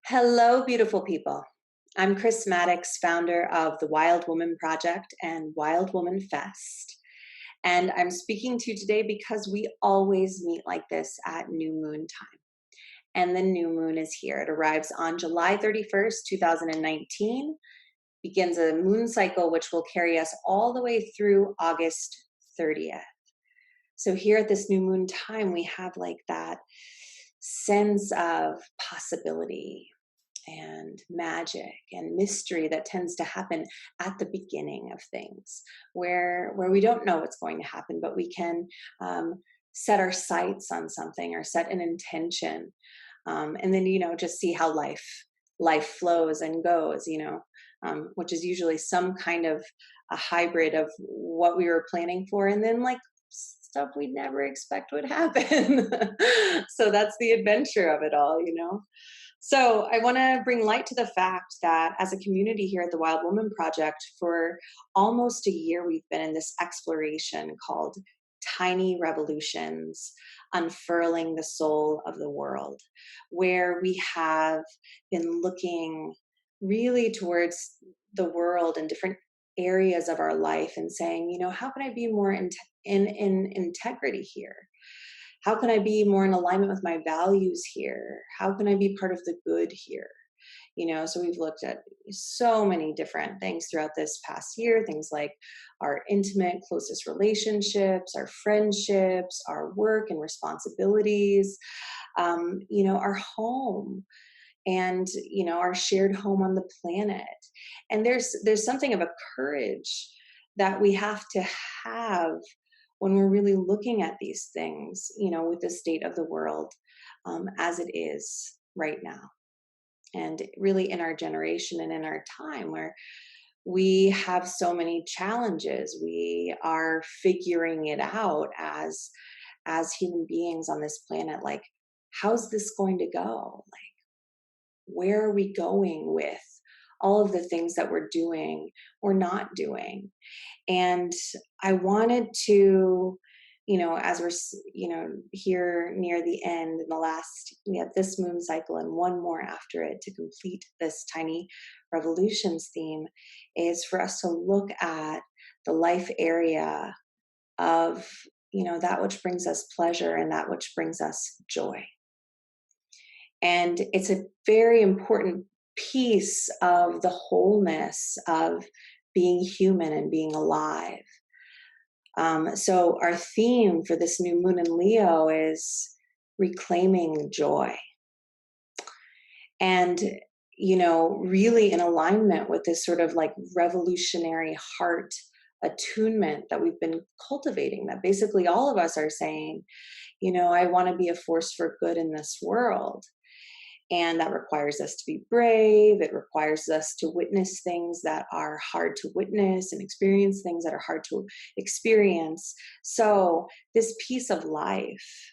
Hello, beautiful people. I'm Chris Maddox, founder of the Wild Woman Project and Wild Woman Fest. And I'm speaking to you today because we always meet like this at new moon time. And the new moon is here. It arrives on July 31st, 2019, begins a moon cycle which will carry us all the way through August 30th. So here at this new moon time, we have like that sense of possibility and magic and mystery that tends to happen at the beginning of things, where we don't know what's going to happen, but we can set our sights on something or set an intention, and then just see how life flows and goes, which is usually some kind of a hybrid of what we were planning for, and then like stuff we'd never expect would happen. So that's the adventure of it all. So I want to bring light to the fact that as a community here at the Wild Woman Project, for almost a year, we've been in this exploration called Tiny Revolutions, Unfurling the Soul of the World, where we have been looking really towards the world and different areas of our life and saying, how can I be more in integrity here? How can I be more in alignment with my values here? How can I be part of the good here? So we've looked at so many different things throughout this past year, things like our intimate, closest relationships, our friendships, our work and responsibilities, our home and, our shared home on the planet. And there's something of a courage that we have to have when we're really looking at these things, with the state of the world as it is right now. And really in our generation and in our time where we have so many challenges, we are figuring it out as human beings on this planet. Like, how's this going to go? Like, where are we going with all of the things that we're doing or not doing? And I wanted to, as we're, here near the end, in the last, we have this moon cycle and one more after it to complete this tiny revolutions theme, is for us to look at the life area of, that which brings us pleasure and that which brings us joy. And it's a very important piece of the wholeness of being human and being alive. So our theme for this new moon in Leo is reclaiming joy. And, really in alignment with this sort of like revolutionary heart attunement that we've been cultivating, that basically all of us are saying, I want to be a force for good in this world. And that requires us to be brave. It requires us to witness things that are hard to witness and experience things that are hard to experience. So this piece of life,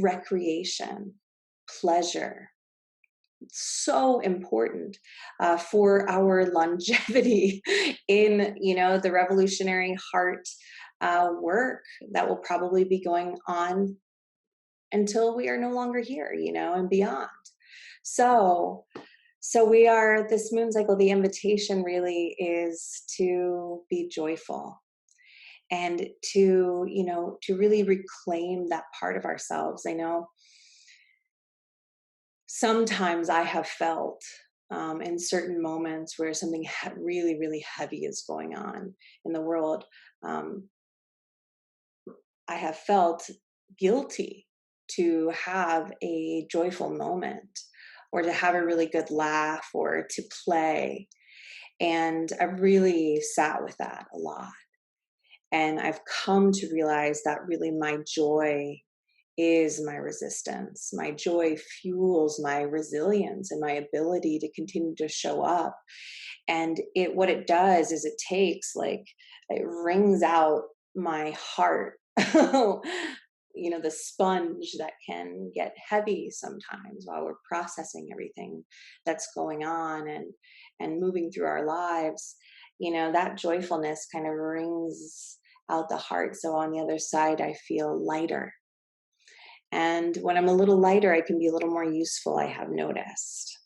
recreation, pleasure, so important for our longevity in, the revolutionary heart work that will probably be going on until we are no longer here, and beyond. So we are, this moon cycle, the invitation really is to be joyful and to really reclaim that part of ourselves. I know sometimes I have felt in certain moments where something really, really heavy is going on in the world, I have felt guilty to have a joyful moment or to have a really good laugh or to play. And I've really sat with that a lot. And I've come to realize that really my joy is my resistance. My joy fuels my resilience and my ability to continue to show up. And what it does is it wrings out my heart. The sponge that can get heavy sometimes while we're processing everything that's going on and moving through our lives. That joyfulness kind of wrings out the heart. So on the other side, I feel lighter. And when I'm a little lighter, I can be a little more useful, I have noticed.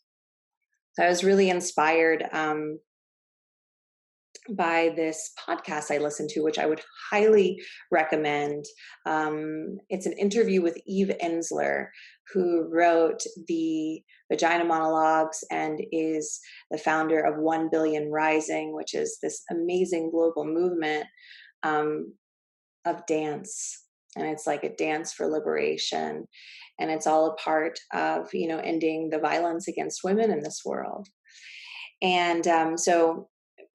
So I was really inspired by this podcast I listened to, which I would highly recommend. It's an interview with Eve Ensler, who wrote the Vagina Monologues and is the founder of 1 Billion Rising, which is this amazing global movement of dance. And it's like a dance for liberation. And it's all a part of, ending the violence against women in this world. And so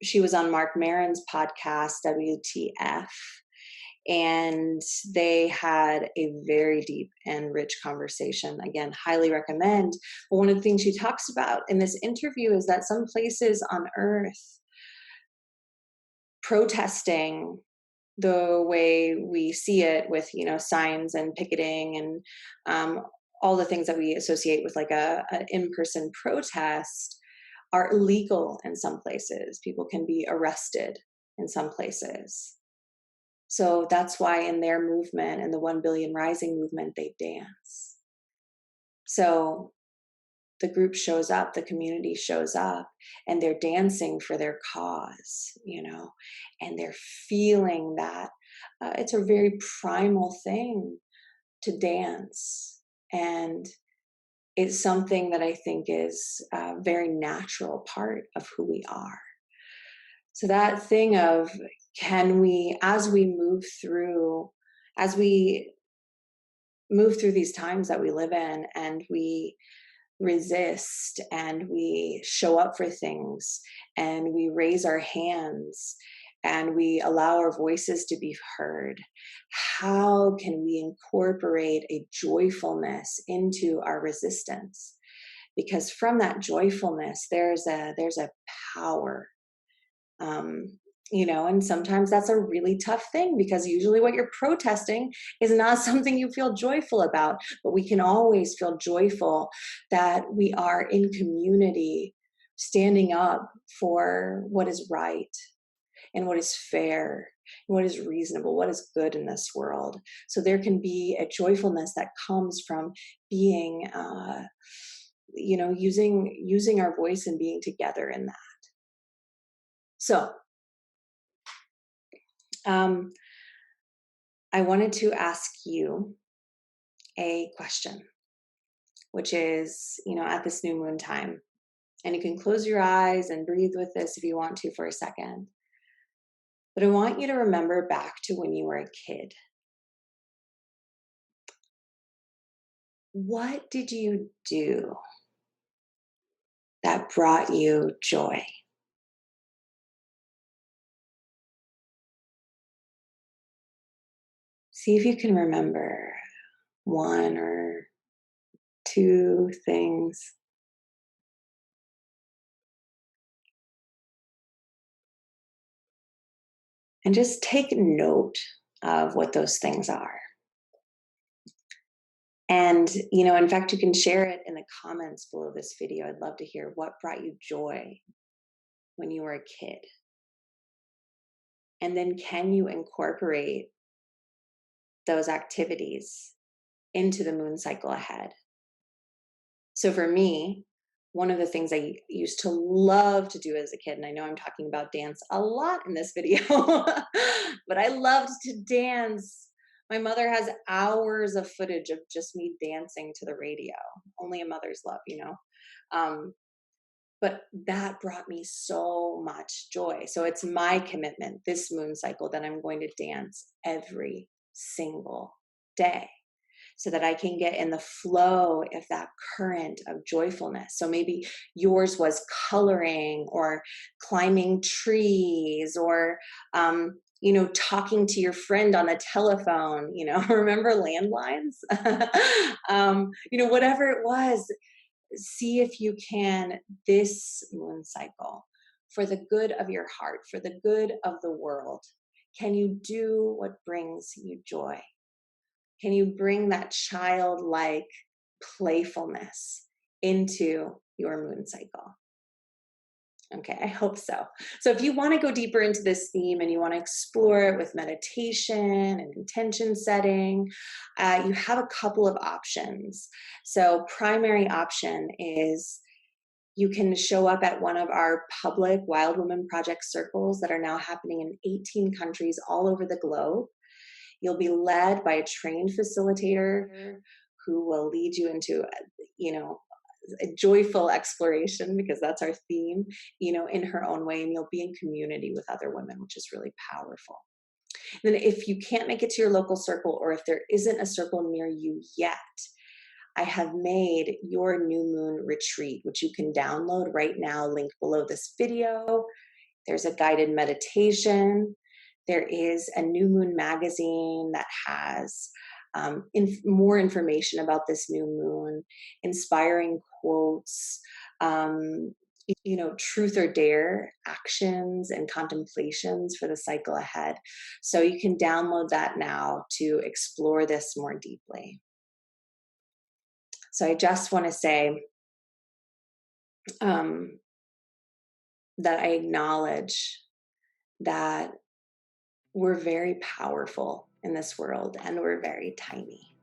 she was on Mark Maron's podcast, WTF, and they had a very deep and rich conversation. Again, highly recommend. But one of the things she talks about in this interview is that some places on earth protesting the way we see it with, signs and picketing and all the things that we associate with like an in-person protest are illegal in some places. People can be arrested in some places. So that's why in their movement, in the 1 Billion Rising movement, they dance. So the group shows up, the community shows up, and they're dancing for their cause, and they're feeling that it's a very primal thing to dance. And it's something that I think is a very natural part of who we are. So that thing of, can we, as we move through these times that we live in, and we resist and we show up for things and we raise our hands and we allow our voices to be heard, how can we incorporate a joyfulness into our resistance? Because from that joyfulness, there's a power. And sometimes that's a really tough thing, because usually what you're protesting is not something you feel joyful about, but we can always feel joyful that we are in community, standing up for what is right and what is fair and what is reasonable, what is good in this world. So there can be a joyfulness that comes from being, using our voice and being together in that. So, I wanted to ask you a question, which is, at this new moon time, and you can close your eyes and breathe with this if you want to for a second. But I want you to remember back to when you were a kid. What did you do that brought you joy? See if you can remember one or two things. And just take note of what those things are. And, in fact, you can share it in the comments below this video. I'd love to hear what brought you joy when you were a kid. And then can you incorporate those activities into the moon cycle ahead? So for me, one of the things I used to love to do as a kid, and I know I'm talking about dance a lot in this video, but I loved to dance. My mother has hours of footage of just me dancing to the radio. Only a mother's love, But that brought me so much joy. So it's my commitment this moon cycle that I'm going to dance every single day, so that I can get in the flow of that current of joyfulness. So maybe yours was coloring or climbing trees or, talking to your friend on a telephone, remember landlines? Whatever it was, see if you can, this moon cycle, for the good of your heart, for the good of the world, can you do what brings you joy? Can you bring that childlike playfulness into your moon cycle? Okay, I hope so. So, if you want to go deeper into this theme and you want to explore it with meditation and intention setting, you have a couple of options. So, primary option is you can show up at one of our public Wild Women Project circles that are now happening in 18 countries all over the globe. You'll be led by a trained facilitator who will lead you into, you know, a joyful exploration, because that's our theme, in her own way, and you'll be in community with other women, which is really powerful. And then if you can't make it to your local circle, or if there isn't a circle near you yet, I have made your new moon retreat, which you can download right now, link below this video. There's a guided meditation. There is a new moon magazine that has more information about this new moon, inspiring quotes, um, truth or dare actions and contemplations for the cycle ahead. So you can download that now to explore this more deeply. So I just want to say um, that I acknowledge that we're very powerful in this world and we're very tiny.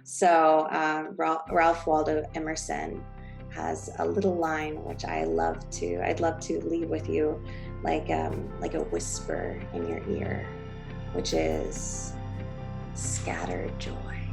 So Ralph Waldo Emerson has a little line which I'd love to leave with you, like a whisper in your ear, which is scattered joy.